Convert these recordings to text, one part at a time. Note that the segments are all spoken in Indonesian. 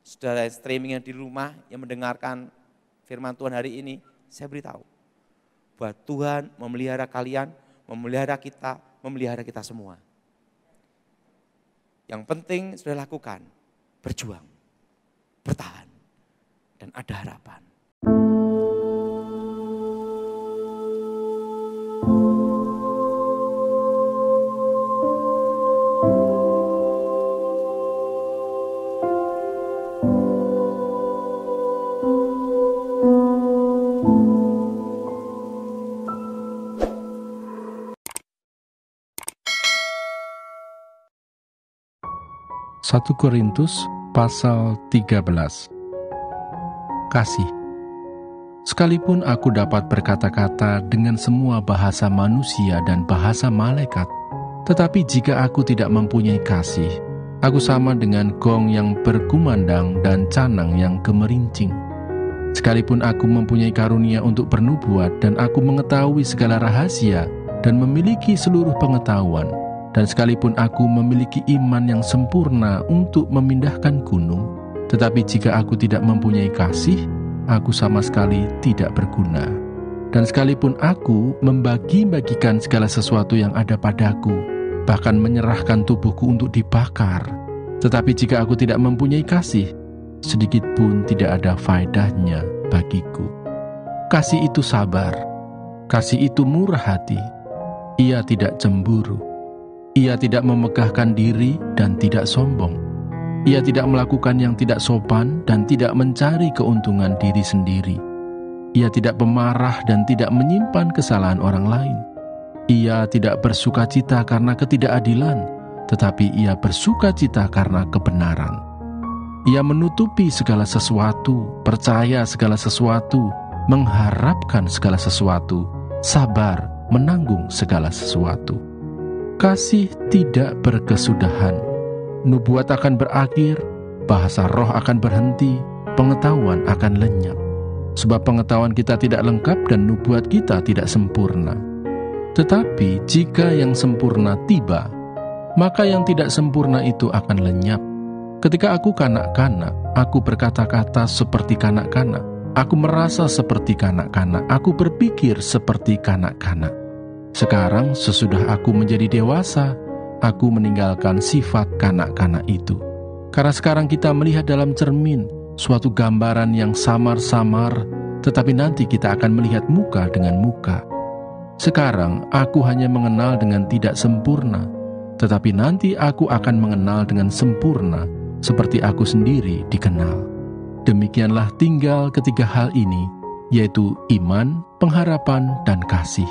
Saudara streaming yang di rumah yang mendengarkan firman Tuhan hari ini, saya beritahu bahwa Tuhan memelihara kalian, memelihara kita semua. Yang penting sudah lakukan, berjuang, bertahan, dan ada harapan. Satu Korintus pasal 13. Kasih. Sekalipun aku dapat berkata-kata dengan semua bahasa manusia dan bahasa malaikat, tetapi jika aku tidak mempunyai kasih, aku sama dengan gong yang berkumandang dan canang yang gemerincing. Sekalipun aku mempunyai karunia untuk bernubuat dan aku mengetahui segala rahasia dan memiliki seluruh pengetahuan, dan sekalipun aku memiliki iman yang sempurna untuk memindahkan gunung, tetapi jika aku tidak mempunyai kasih, aku sama sekali tidak berguna. Dan sekalipun aku membagi-bagikan segala sesuatu yang ada padaku, bahkan menyerahkan tubuhku untuk dibakar, tetapi jika aku tidak mempunyai kasih, sedikit pun tidak ada faedahnya bagiku. Kasih itu sabar, kasih itu murah hati, ia tidak cemburu. Ia tidak memegahkan diri dan tidak sombong. Ia tidak melakukan yang tidak sopan dan tidak mencari keuntungan diri sendiri. Ia tidak pemarah dan tidak menyimpan kesalahan orang lain. Ia tidak bersukacita karena ketidakadilan, tetapi ia bersukacita karena kebenaran. Ia menutupi segala sesuatu, percaya segala sesuatu, mengharapkan segala sesuatu, sabar menanggung segala sesuatu. Kasih tidak berkesudahan. Nubuat akan berakhir, bahasa roh akan berhenti, pengetahuan akan lenyap. Sebab pengetahuan kita tidak lengkap dan nubuat kita tidak sempurna. Tetapi jika yang sempurna tiba, maka yang tidak sempurna itu akan lenyap. Ketika aku kanak-kanak, aku berkata-kata seperti kanak-kanak. Aku merasa seperti kanak-kanak, aku berpikir seperti kanak-kanak. Sekarang sesudah aku menjadi dewasa, aku meninggalkan sifat kanak-kanak itu. Karena sekarang kita melihat dalam cermin suatu gambaran yang samar-samar, tetapi nanti kita akan melihat muka dengan muka. Sekarang aku hanya mengenal dengan tidak sempurna, tetapi nanti aku akan mengenal dengan sempurna, seperti aku sendiri dikenal. Demikianlah tinggal ketiga hal ini, yaitu iman, pengharapan, dan kasih.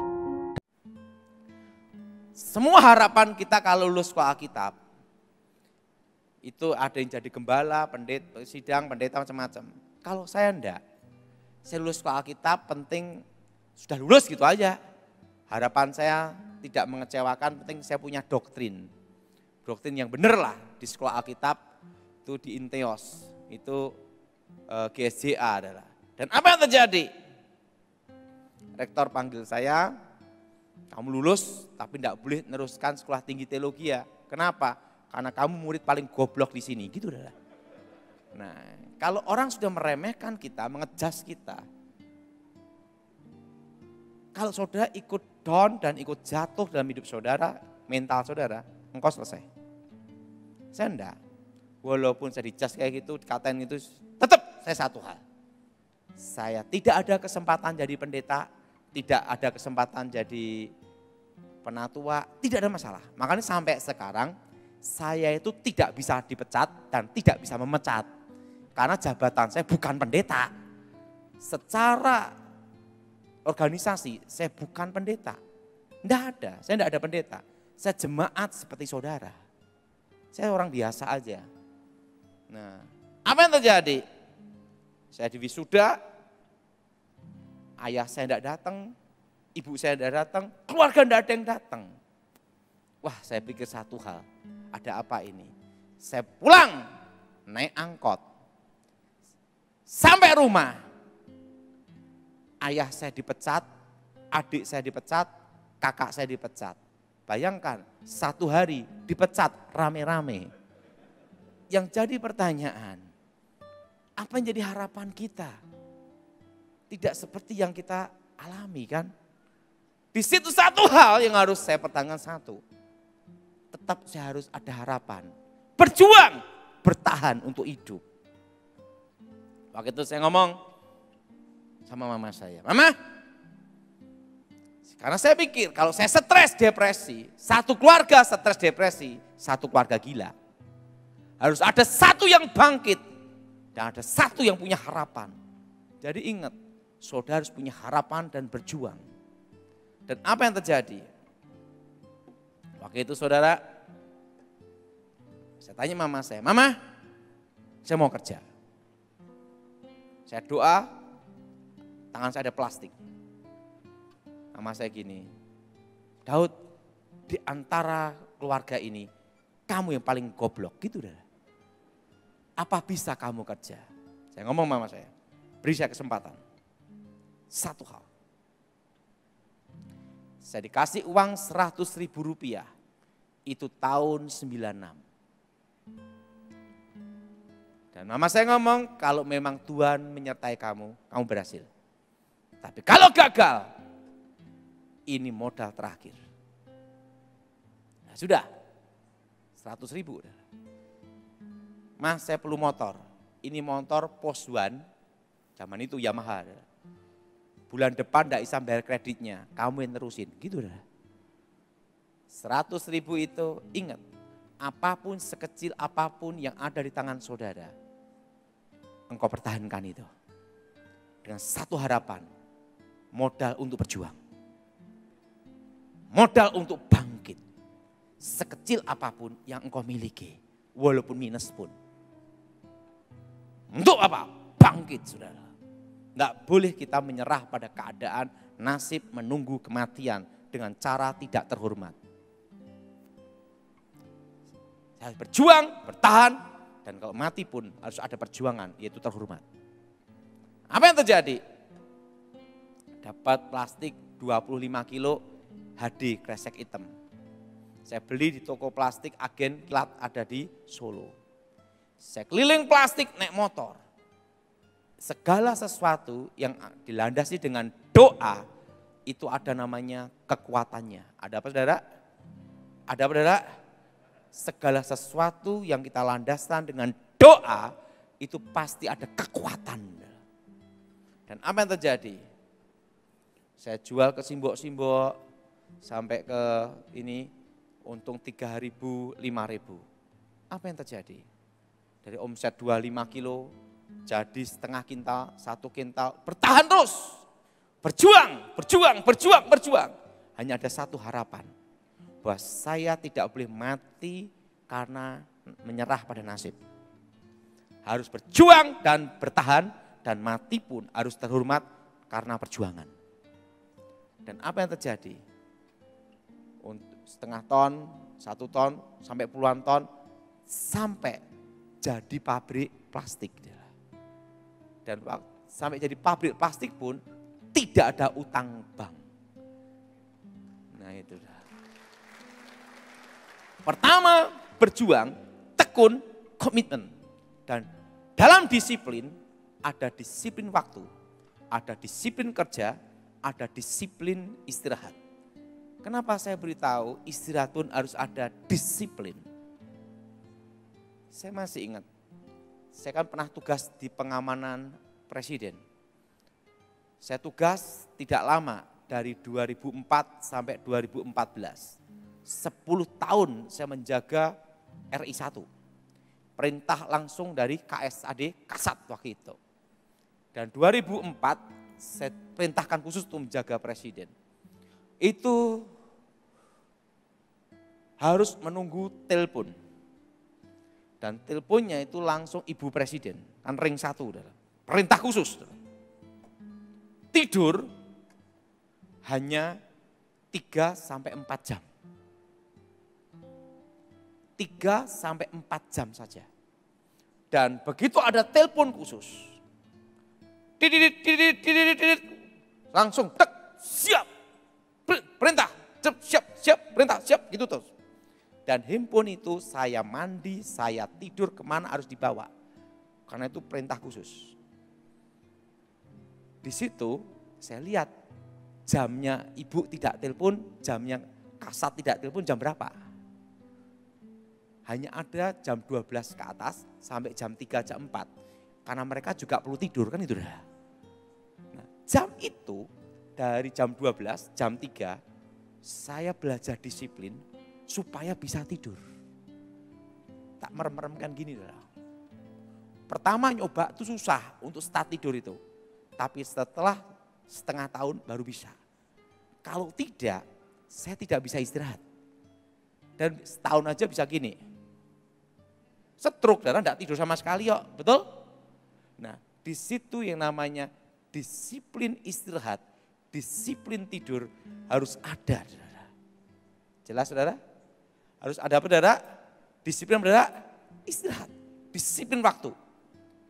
Semua harapan kita kalau lulus sekolah Alkitab, itu ada yang jadi gembala, pendeta, sidang, pendeta macam-macam. Kalau saya enggak, saya lulus sekolah Alkitab penting sudah lulus gitu aja. Harapan saya tidak mengecewakan, penting saya punya doktrin. Doktrin yang benar lah di sekolah Alkitab, itu di Inteos, itu GSJA adalah. Dan apa yang terjadi? Rektor panggil saya, kamu lulus tapi tidak boleh meneruskan sekolah tinggi teologi ya. Kenapa? Karena kamu murid paling goblok di sini, gitu dah. Nah, kalau orang sudah meremehkan kita, mengejas kita, kalau saudara ikut down dan ikut jatuh dalam hidup saudara, mental saudara, engkau selesai. Saya enggak. Walaupun saya dicas kayak gitu, dikatain itu, tetap saya satu hal. Saya tidak ada kesempatan jadi pendeta, tidak ada kesempatan jadi penatua, tidak ada masalah. Makanya sampai sekarang saya itu tidak bisa dipecat dan tidak bisa memecat. Karena jabatan saya bukan pendeta. Secara organisasi saya bukan pendeta. Tidak ada, saya tidak ada pendeta. Saya jemaat seperti saudara. Saya orang biasa aja. Nah, apa yang terjadi? Saya diwisuda, ayah saya tidak datang, ibu saya tidak datang, keluarga tidak ada yang datang. Wah, saya pikir satu hal, ada apa ini? Saya pulang, naik angkot, sampai rumah, ayah saya dipecat, adik saya dipecat, kakak saya dipecat. Bayangkan, satu hari dipecat rame-rame. Yang jadi pertanyaan, Apa yang jadi harapan kita? Tidak seperti yang kita alami kan? Di situ satu hal yang harus saya pertahankan satu. Tetap saya harus ada harapan. Berjuang, bertahan untuk hidup. Waktu itu saya ngomong sama mama saya. Mama, karena saya pikir kalau saya stres depresi, satu keluarga stres depresi, satu keluarga gila. Harus ada satu yang bangkit dan ada satu yang punya harapan. Jadi ingat, saudara harus punya harapan dan berjuang. Dan apa yang terjadi? Waktu itu saudara, saya tanya mama saya, Mama, saya mau kerja. Saya doa, tangan saya ada plastik. Mama saya gini, Daud, di antara keluarga ini, kamu yang paling goblok, gitu dah. Apa bisa kamu kerja? Saya ngomong mama saya, beri saya kesempatan. Satu hal. Saya dikasih uang 100.000 rupiah, itu tahun 96. Dan mama saya ngomong, kalau memang Tuhan menyertai kamu, kamu berhasil. Tapi kalau gagal, ini modal terakhir. Nah sudah, 100.000. Mas saya perlu motor, ini motor Poswan, zaman itu Yamaha. Bulan depan tidak bisa bayar kreditnya, kamu yang terusin, gitu dah. 100.000 itu ingat, apapun sekecil apapun yang ada di tangan saudara, engkau pertahankan itu. Dengan satu harapan, modal untuk berjuang. Modal untuk bangkit. Sekecil apapun yang engkau miliki, walaupun minus pun. Untuk apa? Bangkit saudara. Enggak boleh kita menyerah pada keadaan nasib menunggu kematian dengan cara tidak terhormat. Saya harus berjuang, bertahan, dan kalau mati pun harus ada perjuangan, yaitu terhormat. Apa yang terjadi? Dapat plastik 25 kilo HD kresek hitam. Saya beli di toko plastik Agen Kilat ada di Solo. Saya keliling plastik naik motor. Segala sesuatu yang dilandasi dengan doa itu ada namanya kekuatannya. Ada apa saudara? Ada apa saudara? Segala sesuatu yang kita landaskan dengan doa itu pasti ada kekuatan. Dan apa yang terjadi? Saya jual ke simbok-simbok sampai ke ini untung 3.000, 5.000. Apa yang terjadi? Dari omset 25 kilo jadi setengah kintal, 1 kintal, bertahan terus. Berjuang, berjuang, berjuang, berjuang. Hanya ada satu harapan, bahwa saya tidak boleh mati karena menyerah pada nasib. Harus berjuang dan bertahan, dan mati pun harus terhormat karena perjuangan. Dan apa yang terjadi? Untuk setengah ton, 1 ton, sampai puluhan ton, sampai jadi pabrik plastik. Dan sampai jadi pabrik plastik pun tidak ada utang bank. Nah itu dah. Pertama berjuang, tekun, komitmen. Dan dalam disiplin, ada disiplin waktu, ada disiplin kerja, ada disiplin istirahat. Kenapa saya beritahu istirahat pun harus ada disiplin? Saya masih ingat, saya kan pernah tugas di pengamanan presiden. Saya tugas tidak lama, dari 2004 sampai 2014. 10 tahun saya menjaga RI 1. Perintah langsung dari KSAD Kasat waktu itu. Dan 2004 saya perintahkan khusus untuk menjaga presiden. Itu harus menunggu telepon. Dan teleponnya itu langsung ibu presiden, kan ring 1. Perintah khusus. Tidur hanya 3 sampai 4 jam. 3 sampai 4 jam saja. Dan begitu ada telepon khusus, langsung tek, siap, perintah, siap, perintah, siap, gitu terus. Dan handphone itu saya mandi, saya tidur kemana harus dibawa. Karena itu perintah khusus. Di situ saya lihat jamnya ibu tidak telepon, jamnya kasat tidak telepon jam berapa. Hanya ada jam 12 ke atas sampai jam 3, jam 4. Karena mereka juga perlu tidur kan itu dah. Nah, jam itu dari jam 12, jam 3 saya belajar disiplin supaya bisa tidur. Tak merem-meremkan gini dah. Pertama nyoba itu susah untuk start tidur itu. Tapi setelah setengah tahun baru bisa. Kalau tidak, saya tidak bisa istirahat. Dan setahun aja bisa gini. Stroke, karena tidak tidur sama sekali kok, betul? Nah, di situ yang namanya disiplin istirahat, disiplin tidur harus ada, saudara. Jelas, saudara? Harus ada apa, saudara? Disiplin, saudara? Istirahat, disiplin waktu.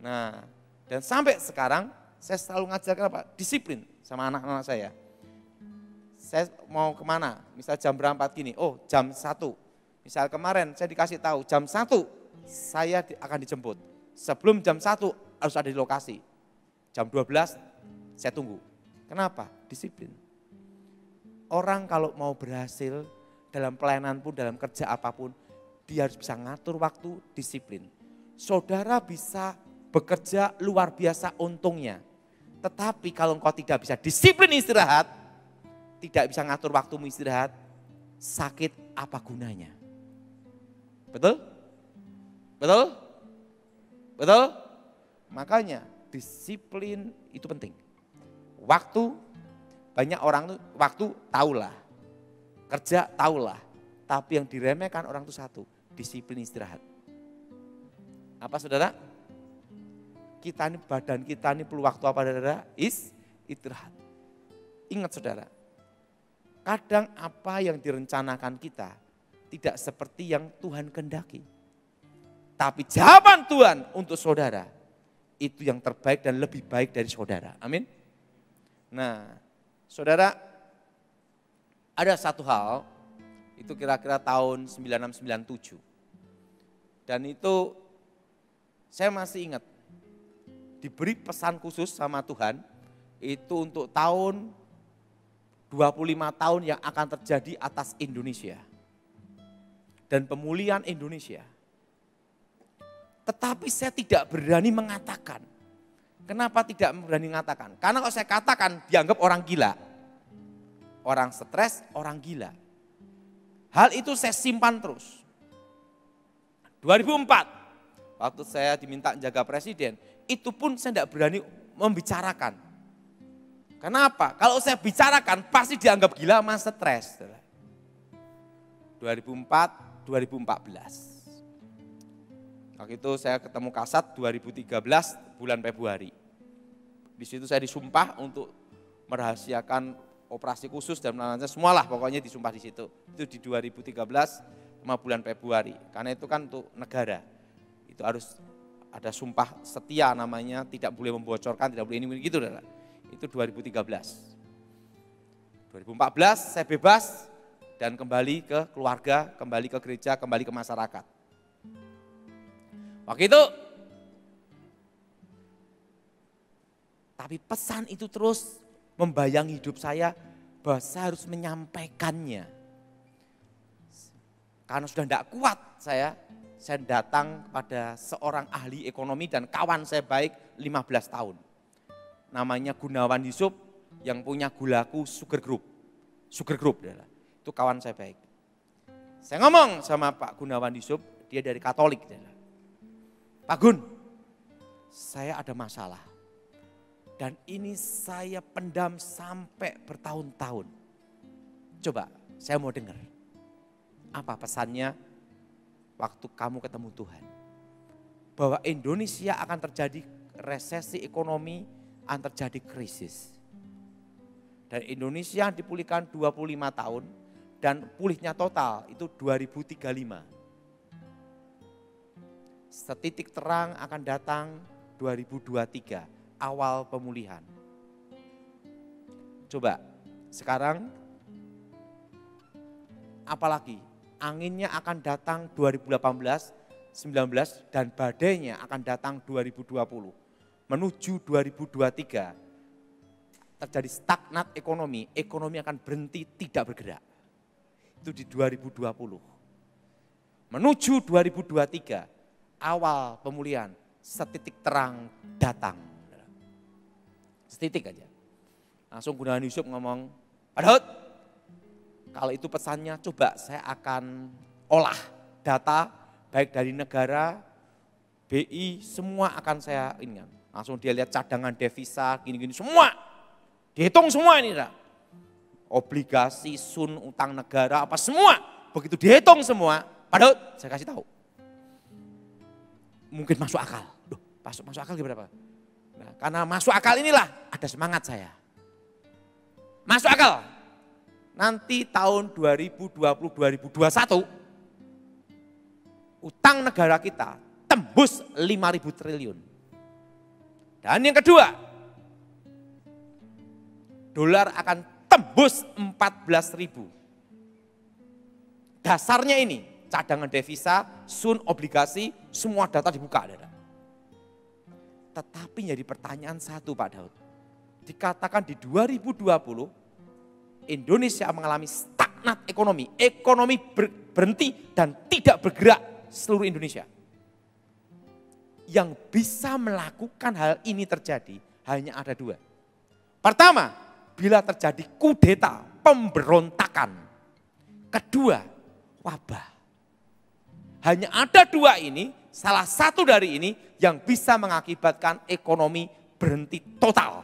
Nah, dan sampai sekarang saya selalu ngajarkan apa? Disiplin sama anak-anak saya. Saya mau kemana? Misal jam berapa gini, oh jam 1. Misal kemarin saya dikasih tahu jam 1 saya akan dijemput. Sebelum jam 1 harus ada di lokasi. Jam 12 saya tunggu. Kenapa? Disiplin. Orang kalau mau berhasil dalam pelayanan pun, dalam kerja apapun, dia harus bisa ngatur waktu, disiplin. Saudara bisa bekerja luar biasa untungnya. Tetapi kalau engkau tidak bisa disiplin istirahat, tidak bisa ngatur waktumu istirahat, sakit apa gunanya? Betul? Betul? Betul? Makanya disiplin itu penting. Waktu, banyak orang tuh waktu tahulah, kerja tahulah, tapi yang diremehkan orang itu satu, disiplin istirahat. Apa saudara? Kita ini, badan kita ini perlu waktu apa saudara? Istirahat. Ingat saudara, kadang apa yang direncanakan kita tidak seperti yang Tuhan kehendaki. Tapi jawaban Tuhan untuk saudara, itu yang terbaik dan lebih baik dari saudara. Amin. Nah, saudara, ada satu hal, itu kira-kira tahun 96-97. Dan itu saya masih ingat, diberi pesan khusus sama Tuhan, itu untuk tahun 25 tahun yang akan terjadi atas Indonesia. Dan pemulihan Indonesia. Tetapi saya tidak berani mengatakan. Kenapa tidak berani mengatakan? Karena kalau saya katakan dianggap orang gila. Orang stres, orang gila. Hal itu saya simpan terus. 2004, waktu saya diminta jaga presiden, itu pun saya tidak berani membicarakan. Kenapa? Kalau saya bicarakan pasti dianggap gila sama stres. 2004, 2014. Waktu itu saya ketemu Kasat 2013 bulan Februari. Di situ saya disumpah untuk merahasiakan operasi khusus dan lain-lain, semualah pokoknya disumpah di situ. Itu di 2013 sama bulan Februari. Karena itu kan untuk negara. Itu harus ada sumpah setia namanya, tidak boleh membocorkan, tidak boleh ini gitu. Itu 2013. 2014 saya bebas dan kembali ke keluarga, kembali ke gereja, kembali ke masyarakat. Waktu itu, tapi pesan itu terus membayangi hidup saya bahwa saya harus menyampaikannya. Karena sudah tidak kuat saya datang kepada seorang ahli ekonomi dan kawan saya baik 15 tahun. Namanya Gunawan Yusuf yang punya Gulaku Sugar Group. Sugar Group adalah, itu kawan saya baik. Saya ngomong sama Pak Gunawan Yusuf, dia dari Katolik adalah. Pak Gun, saya ada masalah. Dan ini saya pendam sampai bertahun-tahun. Coba, saya mau dengar. Apa pesannya waktu kamu ketemu Tuhan? Bahwa Indonesia akan terjadi resesi ekonomi, akan terjadi krisis. Dan Indonesia dipulihkan 25 tahun dan pulihnya total itu 2035. Setitik terang akan datang 2023, awal pemulihan. Coba, sekarang apalagi anginnya akan datang 2018 dan badainya akan datang 2020. Menuju 2023 terjadi stagnat ekonomi akan berhenti tidak bergerak. Itu di 2020. Menuju 2023, awal pemulihan, setitik terang datang. Setitik aja. Langsung Gunawan Yusuf ngomong, Pak Daud, kalau itu pesannya coba saya akan olah data baik dari negara, BI, semua akan saya ingat. Langsung dia lihat cadangan devisa, gini-gini semua. Dihitung semua ini. Obligasi, sun, utang negara, apa semua. Begitu dihitung semua, Pak Daud, saya kasih tahu. Mungkin masuk akal. Duh, masuk akal berapa? Nah, karena masuk akal inilah ada semangat saya. Masuk akal. Nanti tahun 2020-2021, utang negara kita tembus 5.000 triliun. Dan yang kedua, dolar akan tembus 14.000. Dasarnya ini, cadangan devisa, sun, obligasi, semua data dibuka. Tetapi jadi pertanyaan satu Pak Daud. Dikatakan di 2020, Indonesia mengalami stagnat ekonomi. Ekonomi berhenti dan tidak bergerak seluruh Indonesia. Yang bisa melakukan hal ini terjadi hanya ada dua. Pertama, bila terjadi kudeta, pemberontakan. Kedua, wabah. Hanya ada dua ini, salah satu dari ini yang bisa mengakibatkan ekonomi berhenti total.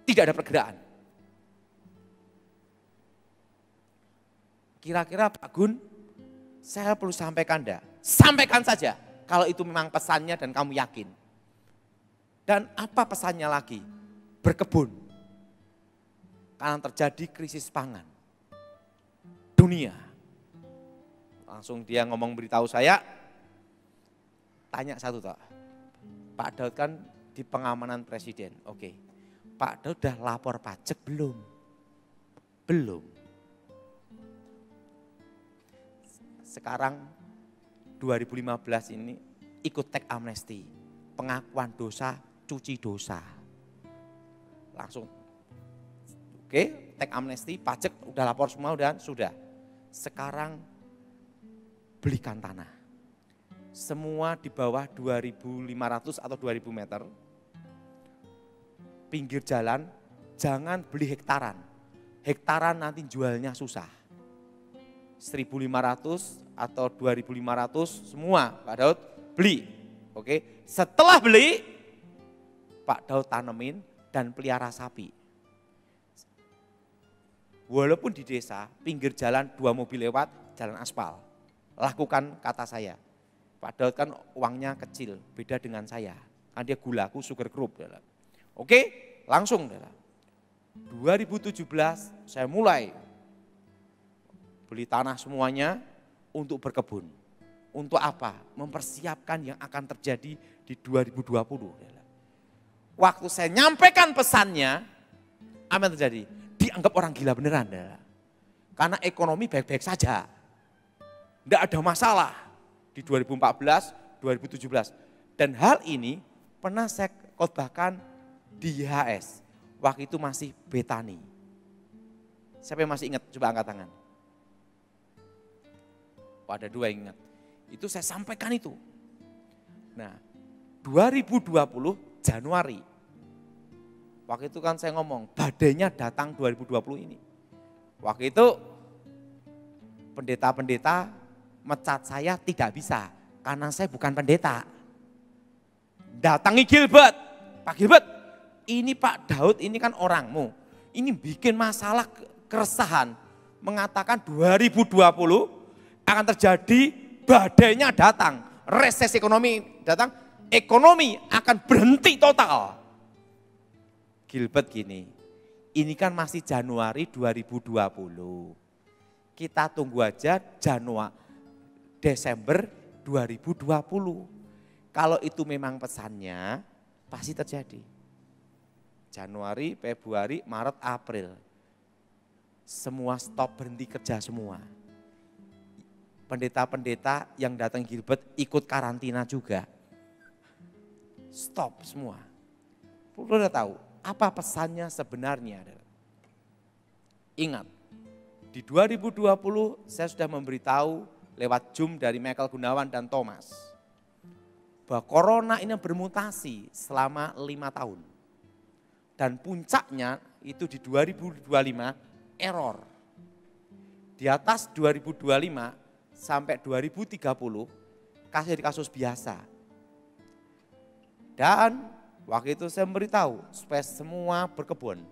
Tidak ada pergerakan. Kira-kira Pak Gun, saya perlu sampaikan enggak? Sampaikan saja kalau itu memang pesannya dan kamu yakin. Dan apa pesannya lagi? Berkebun. Karena terjadi krisis pangan. Dunia. Langsung dia ngomong beritahu saya, tanya satu toh. Pak Daud kan di pengamanan presiden. Oke. Pak Daud udah lapor pajak belum? Belum. Sekarang 2015 ini ikut teks amnesti, pengakuan dosa, cuci dosa. Langsung, oke, teks amnesti, pajak udah lapor semua, sudah. Sekarang belikan tanah. Semua di bawah 2.500 atau 2.000 meter, pinggir jalan, jangan beli hektaran. Hektaran nanti jualnya susah. 1.500 atau 2.500 semua Pak Daud beli. Oke, setelah beli Pak Daud tanemin dan pelihara sapi. Walaupun di desa pinggir jalan 2 mobil lewat, jalan aspal. Lakukan kata saya. Pak Daud kan uangnya kecil, beda dengan saya. Kan dia gulaku sugar group. Oke, langsung. 2017 saya mulai beli tanah semuanya untuk berkebun. Untuk apa? Mempersiapkan yang akan terjadi di 2020. Waktu saya nyampaikan pesannya, apa yang terjadi? Dianggap orang gila beneran. Karena ekonomi baik-baik saja. Tidak ada masalah di 2014, 2017. Dan hal ini pernah saya khotbahkan di YHS. Waktu itu masih Betani. Siapa yang masih ingat? Coba angkat tangan. Ada 2 yang ingat. Itu saya sampaikan itu. Nah, 2020 Januari. Waktu itu kan saya ngomong, badainya datang 2020 ini. Waktu itu pendeta-pendeta mecat saya tidak bisa. Karena saya bukan pendeta. Datangi Gilbert. Pak Gilbert, ini Pak Daud ini kan orangmu. Ini bikin masalah keresahan. Mengatakan 2020 akan terjadi badainya datang, resesi ekonomi datang, ekonomi akan berhenti total. Gilbert gini, ini kan masih Januari 2020. Kita tunggu aja Desember 2020. Kalau itu memang pesannya, pasti terjadi. Januari, Februari, Maret, April. Semua stop, berhenti kerja semua. pendeta-pendeta yang datang Gilbert ikut karantina juga. Stop semua. Perlu udah tahu apa pesannya sebenarnya. Ingat, di 2020 saya sudah memberitahu lewat Zoom dari Michael Gunawan dan Thomas bahwa corona ini bermutasi selama 5 tahun. Dan puncaknya itu di 2025 error. Di atas 2025 sampai 2030 kasus biasa. Dan waktu itu saya memberitahu supaya semua berkebun.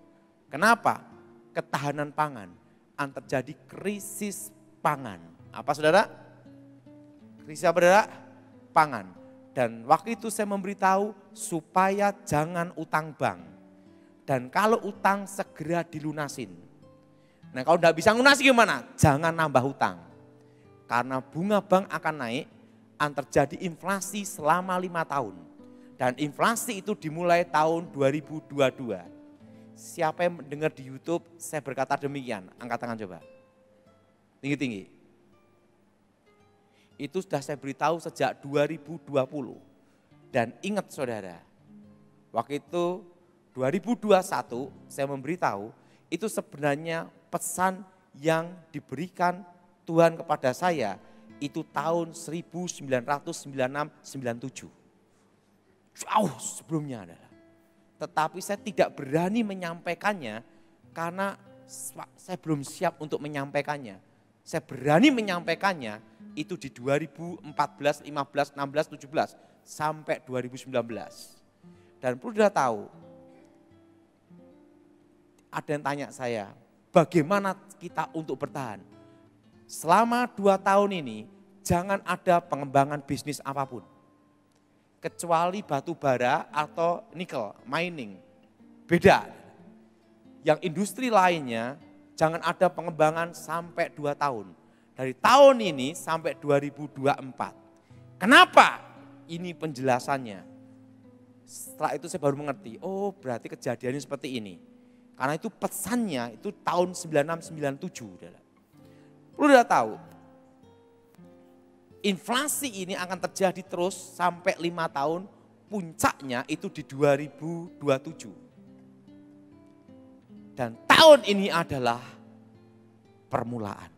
Kenapa? Ketahanan pangan. Akan terjadi krisis pangan. Apa saudara? Krisis apa saudara? Pangan. Dan waktu itu saya memberitahu supaya jangan utang bank. Dan kalau utang segera dilunasin. Nah kalau tidak bisa lunasi gimana? Jangan nambah utang. Karena bunga bank akan naik, akan terjadi inflasi selama 5 tahun. Dan inflasi itu dimulai tahun 2022. Siapa yang mendengar di YouTube, saya berkata demikian. Angkat tangan coba. Tinggi-tinggi. Itu sudah saya beritahu sejak 2020. Dan ingat saudara, waktu itu 2021 saya memberitahu, itu sebenarnya pesan yang diberikan Tuhan kepada saya, itu tahun 1996-97. Jauh sebelumnya adalah. Tetapi saya tidak berani menyampaikannya karena saya belum siap untuk menyampaikannya. Saya berani menyampaikannya itu di 2014, 15, 16, 17 sampai 2019. Dan perlu sudah tahu, ada yang tanya saya, bagaimana kita untuk bertahan? Selama 2 tahun ini jangan ada pengembangan bisnis apapun. Kecuali batu bara atau nikel, mining. Beda. Yang industri lainnya jangan ada pengembangan sampai 2 tahun. Dari tahun ini sampai 2024. Kenapa? Ini penjelasannya. Setelah itu saya baru mengerti, oh berarti kejadiannya seperti ini. Karena itu pesannya itu tahun 96-97. Perlu udah tahu, inflasi ini akan terjadi terus sampai 5 tahun, puncaknya itu di 2027. Dan tahun ini adalah permulaan.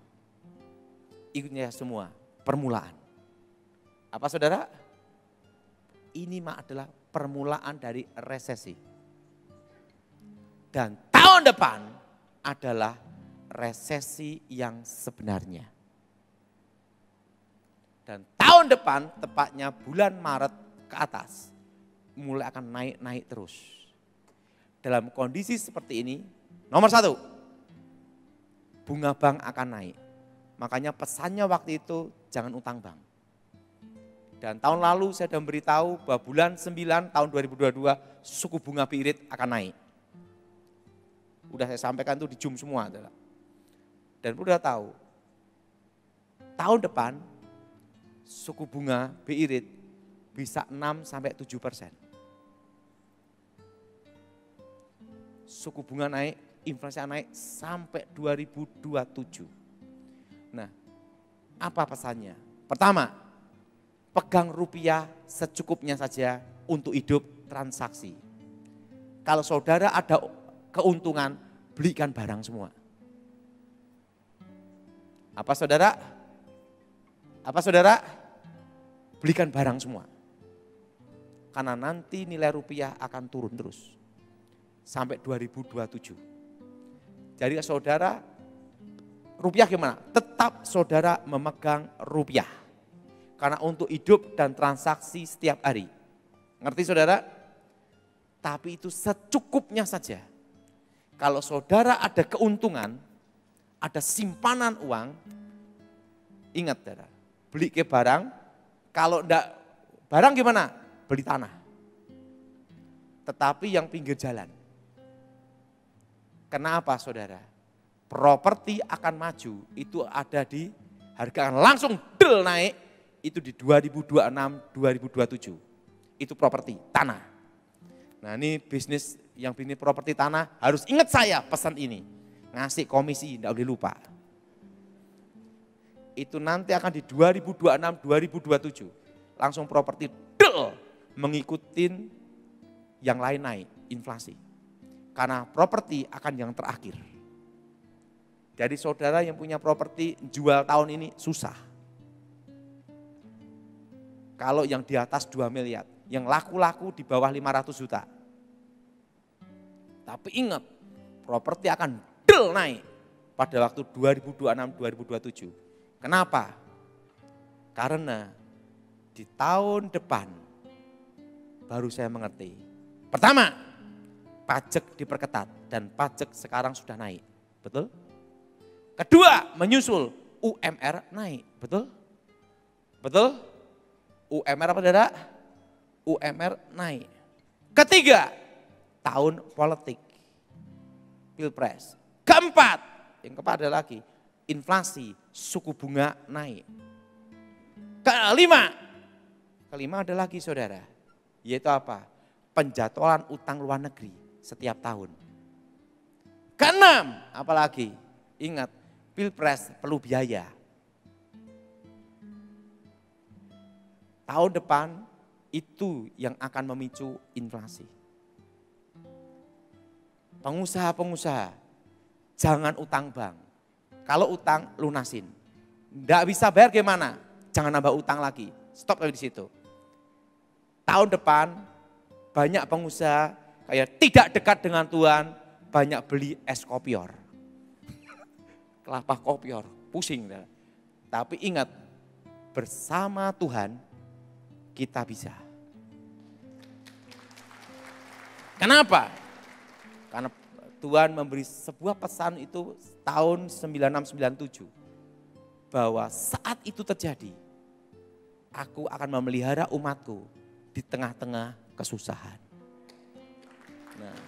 Ikutnya semua, permulaan. Apa saudara? Ini adalah permulaan dari resesi. Dan tahun depan adalah resesi yang sebenarnya. Dan tahun depan, tepatnya bulan Maret ke atas, mulai akan naik-naik terus. Dalam kondisi seperti ini, nomor 1, bunga bank akan naik. Makanya pesannya waktu itu, jangan utang bank. Dan tahun lalu saya sudah memberitahu bahwa bulan 9 tahun 2022, suku bunga BI Rate akan naik. Udah saya sampaikan itu di Zoom semua. Dan udah tahu, tahun depan suku bunga BI Rate bisa 6-7%. Suku bunga naik, inflasi naik sampai 2027. Nah, apa pesannya? Pertama, pegang rupiah secukupnya saja untuk hidup transaksi. Kalau saudara ada keuntungan, belikan barang semua. Apa saudara? Apa saudara? Belikan barang semua. Karena nanti nilai rupiah akan turun terus. Sampai 2027. Jadi saudara, rupiah gimana? Tetap saudara memegang rupiah. Karena untuk hidup dan transaksi setiap hari. Ngerti saudara? Tapi itu secukupnya saja. Kalau saudara ada keuntungan, ada simpanan uang, ingat saudara, beli ke barang, kalau enggak barang gimana? Beli tanah. Tetapi yang pinggir jalan. Kenapa saudara? Properti akan maju, itu ada di harga akan langsung del naik, itu di 2026-2027. Itu properti, tanah. Nah ini bisnis yang bisnis properti tanah harus ingat saya pesan ini. Ngasih komisi, tidak boleh lupa. itu nanti akan di 2026-2027 langsung properti del mengikutin yang lain naik, inflasi. Karena properti akan yang terakhir. Jadi saudara yang punya properti jual tahun ini susah. Kalau yang di atas 2 miliar, yang laku-laku di bawah 500 juta. Tapi ingat, properti akan del naik pada waktu 2026-2027. Kenapa? Karena di tahun depan baru saya mengerti. Pertama, pajak diperketat dan pajak sekarang sudah naik. Betul? Kedua, menyusul UMR naik. Betul? Betul? UMR apa saudara? UMR naik. Ketiga, tahun politik. Pilpres. Keempat, yang keempat ada lagi, inflasi, suku bunga naik. Kelima ada lagi saudara, yaitu apa? Penjadwalan utang luar negeri setiap tahun. Keenam, apalagi? Ingat, pilpres perlu biaya. Tahun depan itu yang akan memicu inflasi. Pengusaha-pengusaha, jangan utang bank. Kalau utang, lunasin. Nggak bisa bayar gimana? Jangan nambah utang lagi. Stop di situ. Tahun depan, banyak pengusaha kayak tidak dekat dengan Tuhan, banyak beli es kopior. Kelapa kopior, pusing. Tapi ingat, bersama Tuhan, kita bisa. Kenapa? Karena Tuhan memberi sebuah pesan itu tahun 9697. Bahwa saat itu terjadi, aku akan memelihara umatku di tengah-tengah kesusahan. Nah,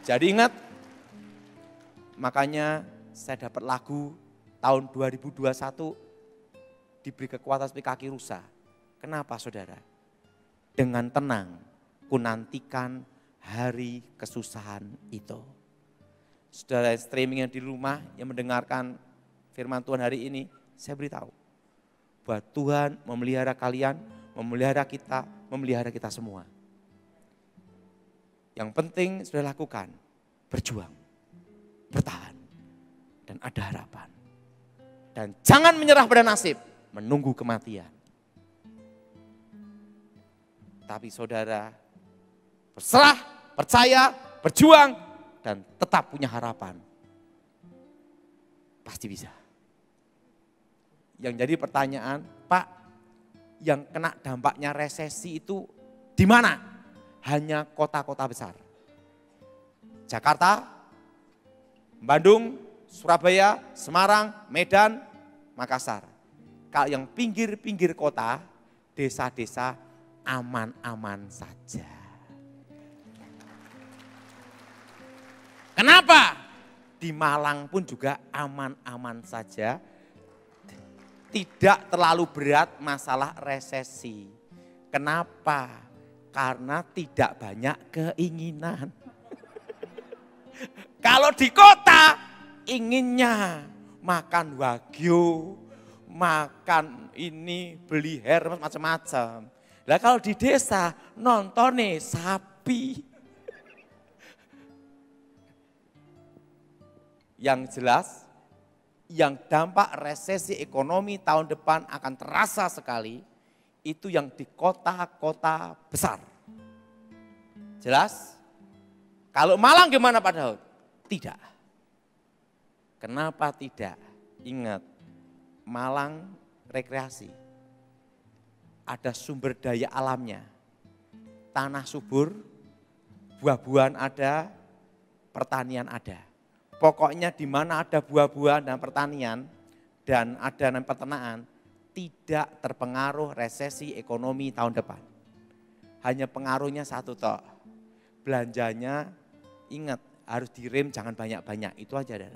jadi ingat, makanya saya dapat lagu tahun 2021 diberi kekuatan seperti kaki rusa. Kenapa saudara? Dengan tenang ku nantikan hari kesusahan itu. Saudara streaming yang di rumah yang mendengarkan firman Tuhan hari ini, saya beritahu bahwa Tuhan memelihara kalian, memelihara kita semua. Yang penting sudah lakukan, berjuang, bertahan, dan ada harapan. Dan jangan menyerah pada nasib, menunggu kematian. Tapi saudara berserah, percaya, berjuang, dan tetap punya harapan. Pasti bisa. Yang jadi pertanyaan, Pak, yang kena dampaknya resesi itu di mana? Hanya kota-kota besar. Jakarta, Bandung, Surabaya, Semarang, Medan, Makassar. Kalau yang pinggir-pinggir kota, desa-desa aman-aman saja. Kenapa? Di Malang pun juga aman-aman saja. Tidak terlalu berat masalah resesi. Kenapa? Karena tidak banyak keinginan. Kalau di kota inginnya makan wagyu, makan ini, beli hermes macam-macam. Lah kalau di desa nonton nih sapi. Yang jelas, yang dampak resesi ekonomi tahun depan akan terasa sekali, itu yang di kota-kota besar. Jelas? Kalau Malang gimana Pak Daud? Tidak. Kenapa tidak? Ingat, Malang rekreasi. Ada sumber daya alamnya. Tanah subur, buah-buahan ada, pertanian ada. Pokoknya di mana ada buah-buahan dan pertanian dan ada peternakan, tidak terpengaruh resesi ekonomi tahun depan. Hanya pengaruhnya satu toh, belanjanya ingat harus direm jangan banyak-banyak, itu aja.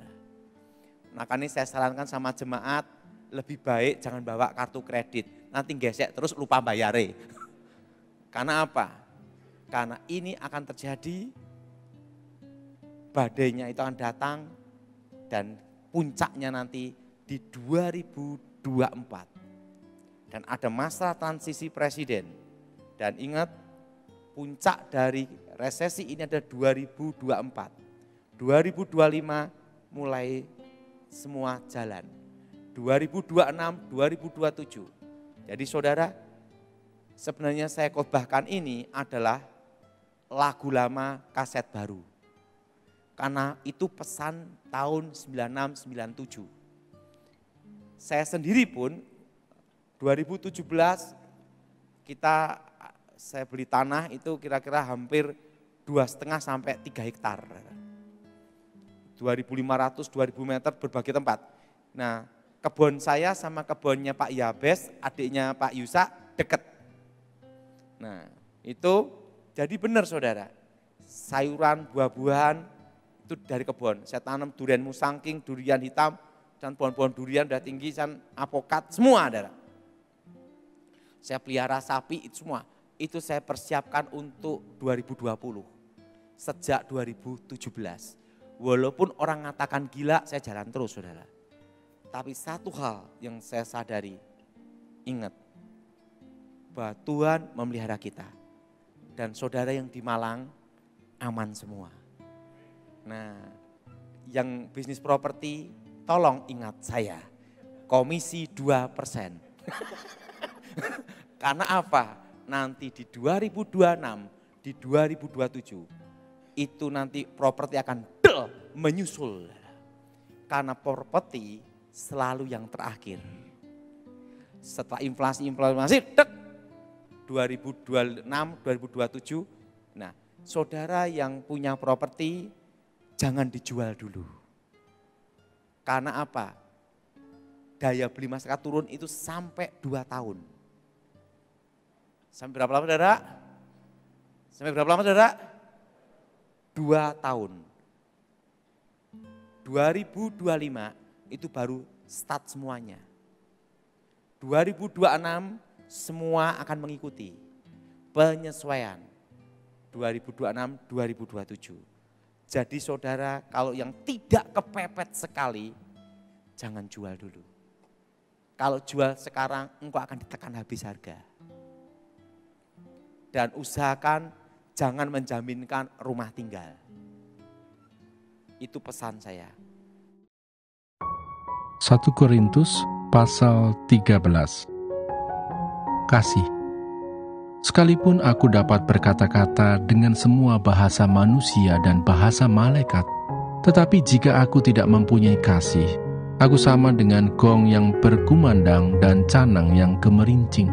Makanya saya sarankan sama jemaat, lebih baik jangan bawa kartu kredit, nanti gesek terus lupa bayare. Karena apa? Karena ini akan terjadi, badainya itu akan datang dan puncaknya nanti di 2026 Dan ada masa transisi presiden. Dan ingat, puncak dari resesi ini ada 2024. 2025 mulai semua jalan. 2026, 2027. Jadi saudara, sebenarnya saya khotbahkan ini adalah lagu lama kaset baru. Karena itu pesan tahun 96-97. Saya sendiri pun 2017 saya beli tanah itu kira-kira hampir 2,5 sampai 3 hektar. 2.500, 2.000 meter berbagai tempat. Nah, kebun saya sama kebunnya Pak Yabes, adiknya Pak Yusa, deket. Nah, itu jadi benar saudara. Sayuran, buah-buahan itu dari kebun. Saya tanam durian musangking, durian hitam, dan pohon-pohon durian udah tinggi, dan apokat, semua ada. Saya pelihara sapi, itu semua. Itu saya persiapkan untuk 2020, sejak 2017. Walaupun orang mengatakan gila, saya jalan terus saudara. Tapi satu hal yang saya sadari, ingat, bahwa Tuhan memelihara kita. Dan saudara yang di Malang, aman semua. Nah, yang bisnis properti, tolong ingat saya, komisi 2%. Karena apa? Nanti di 2026, di 2027, itu nanti properti akan menyusul. Karena properti selalu yang terakhir. Setelah inflasi, 2026, 2027. Nah, saudara yang punya properti, jangan dijual dulu. Karena apa? Daya beli masyarakat turun itu sampai 2 tahun. Sampai berapa lama saudara? Sampai berapa lama saudara? 2 tahun. 2025 itu baru start semuanya. 2026 semua akan mengikuti penyesuaian. 2026, 2027. Jadi saudara, kalau yang tidak kepepet sekali, jangan jual dulu. Kalau jual sekarang, engkau akan ditekan habis harga. Dan usahakan jangan menjaminkan rumah tinggal. Itu pesan saya. 1 Korintus pasal 13. Kasih. Sekalipun aku dapat berkata-kata dengan semua bahasa manusia dan bahasa malaikat, tetapi jika aku tidak mempunyai kasih, aku sama dengan gong yang berkumandang dan canang yang gemerincing.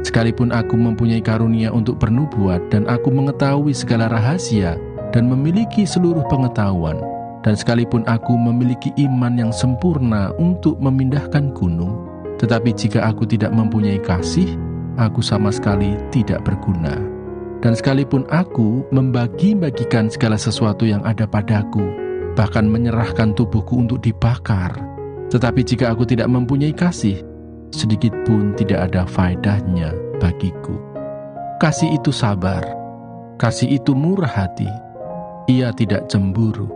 Sekalipun aku mempunyai karunia untuk bernubuat dan aku mengetahui segala rahasia dan memiliki seluruh pengetahuan, dan sekalipun aku memiliki iman yang sempurna untuk memindahkan gunung, tetapi jika aku tidak mempunyai kasih, aku sama sekali tidak berguna. Dan sekalipun aku membagi-bagikan segala sesuatu yang ada padaku, bahkan menyerahkan tubuhku untuk dibakar, tetapi jika aku tidak mempunyai kasih, sedikit pun tidak ada faedahnya bagiku. Kasih itu sabar, kasih itu murah hati, ia tidak cemburu,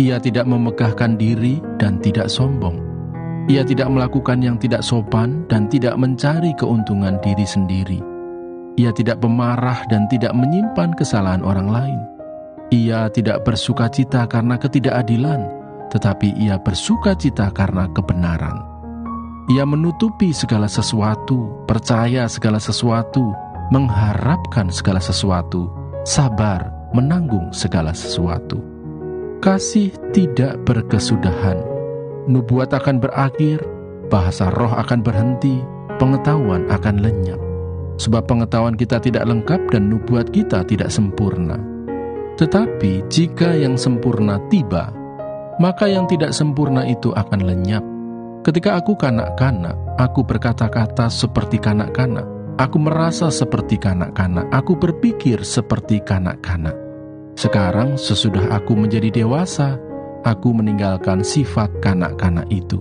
ia tidak memegahkan diri dan tidak sombong, ia tidak melakukan yang tidak sopan dan tidak mencari keuntungan diri sendiri, ia tidak pemarah dan tidak menyimpan kesalahan orang lain, ia tidak bersukacita karena ketidakadilan, tetapi ia bersukacita karena kebenaran. Ia menutupi segala sesuatu, percaya segala sesuatu, mengharapkan segala sesuatu, sabar menanggung segala sesuatu. Kasih tidak berkesudahan. Nubuat akan berakhir, bahasa roh akan berhenti, pengetahuan akan lenyap. Sebab pengetahuan kita tidak lengkap dan nubuat kita tidak sempurna. Tetapi jika yang sempurna tiba, maka yang tidak sempurna itu akan lenyap. Ketika aku kanak-kanak, aku berkata-kata seperti kanak-kanak, aku merasa seperti kanak-kanak, aku berpikir seperti kanak-kanak. Sekarang sesudah aku menjadi dewasa, aku meninggalkan sifat kanak-kanak itu.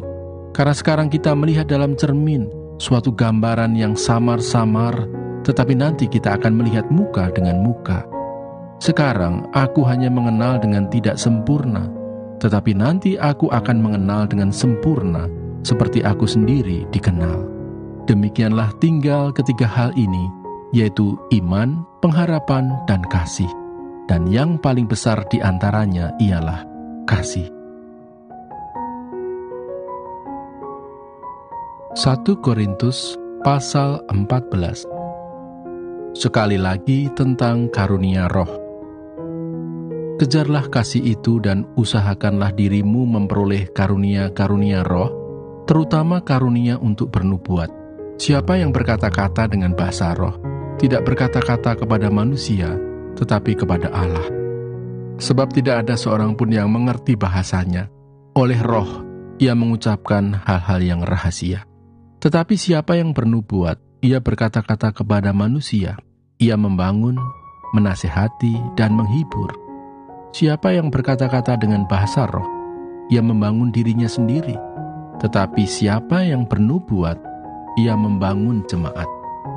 Karena sekarang kita melihat dalam cermin suatu gambaran yang samar-samar, tetapi nanti kita akan melihat muka dengan muka. Sekarang aku hanya mengenal dengan tidak sempurna, tetapi nanti aku akan mengenal dengan sempurna, seperti aku sendiri dikenal. Demikianlah tinggal ketiga hal ini, yaitu iman, pengharapan, dan kasih. Dan yang paling besar di antaranya ialah kasih. 1 Korintus pasal 14. Sekali lagi tentang karunia roh. Kejarlah kasih itu dan usahakanlah dirimu memperoleh karunia-karunia roh, terutama karunia untuk bernubuat. Siapa yang berkata-kata dengan bahasa roh, tidak berkata-kata kepada manusia, tetapi kepada Allah. Sebab tidak ada seorang pun yang mengerti bahasanya. Oleh roh, ia mengucapkan hal-hal yang rahasia. Tetapi siapa yang bernubuat, ia berkata-kata kepada manusia. Ia membangun, menasehati, dan menghibur. Siapa yang berkata-kata dengan bahasa roh, ia membangun dirinya sendiri. Tetapi siapa yang bernubuat, ia membangun jemaat.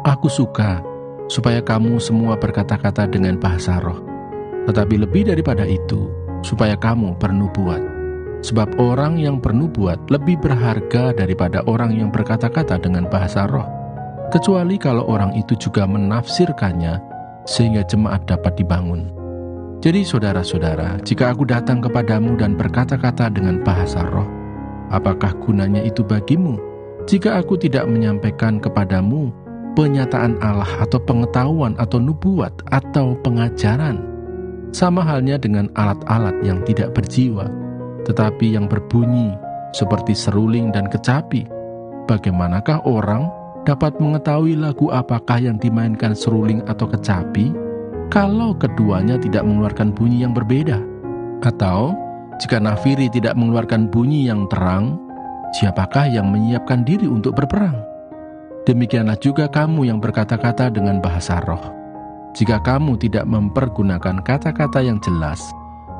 Aku suka supaya kamu semua berkata-kata dengan bahasa roh. Tetapi lebih daripada itu, supaya kamu bernubuat. Sebab orang yang bernubuat lebih berharga daripada orang yang berkata-kata dengan bahasa roh. Kecuali kalau orang itu juga menafsirkannya, sehingga jemaat dapat dibangun. Jadi saudara-saudara, jika aku datang kepadamu dan berkata-kata dengan bahasa roh, apakah gunanya itu bagimu? Jika aku tidak menyampaikan kepadamu penyataan Allah atau pengetahuan atau nubuat atau pengajaran, sama halnya dengan alat-alat yang tidak berjiwa, tetapi yang berbunyi seperti seruling dan kecapi, bagaimanakah orang dapat mengetahui lagu apakah yang dimainkan seruling atau kecapi, kalau keduanya tidak mengeluarkan bunyi yang berbeda? Atau, jika nafiri tidak mengeluarkan bunyi yang terang, siapakah yang menyiapkan diri untuk berperang? Demikianlah juga kamu yang berkata-kata dengan bahasa roh. Jika kamu tidak mempergunakan kata-kata yang jelas,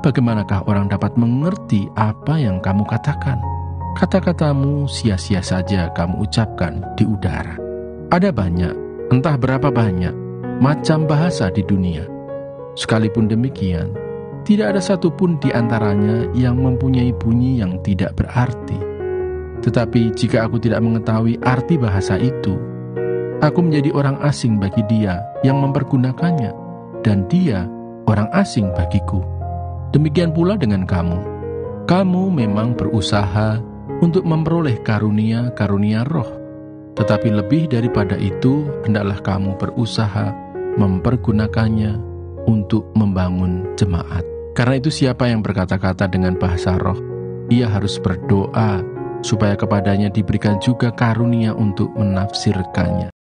bagaimanakah orang dapat mengerti apa yang kamu katakan? Kata-katamu sia-sia saja kamu ucapkan di udara. Ada banyak, entah berapa banyak, macam bahasa di dunia. Sekalipun demikian, tidak ada satupun di antaranya yang mempunyai bunyi yang tidak berarti. Tetapi jika aku tidak mengetahui arti bahasa itu, aku menjadi orang asing bagi dia yang mempergunakannya, dan dia orang asing bagiku. Demikian pula dengan kamu. Kamu memang berusaha untuk memperoleh karunia-karunia roh, tetapi lebih daripada itu, hendaklah kamu berusaha mempergunakannya untuk membangun jemaat. Karena itu siapa yang berkata-kata dengan bahasa roh, ia harus berdoa supaya kepadanya diberikan juga karunia untuk menafsirkannya.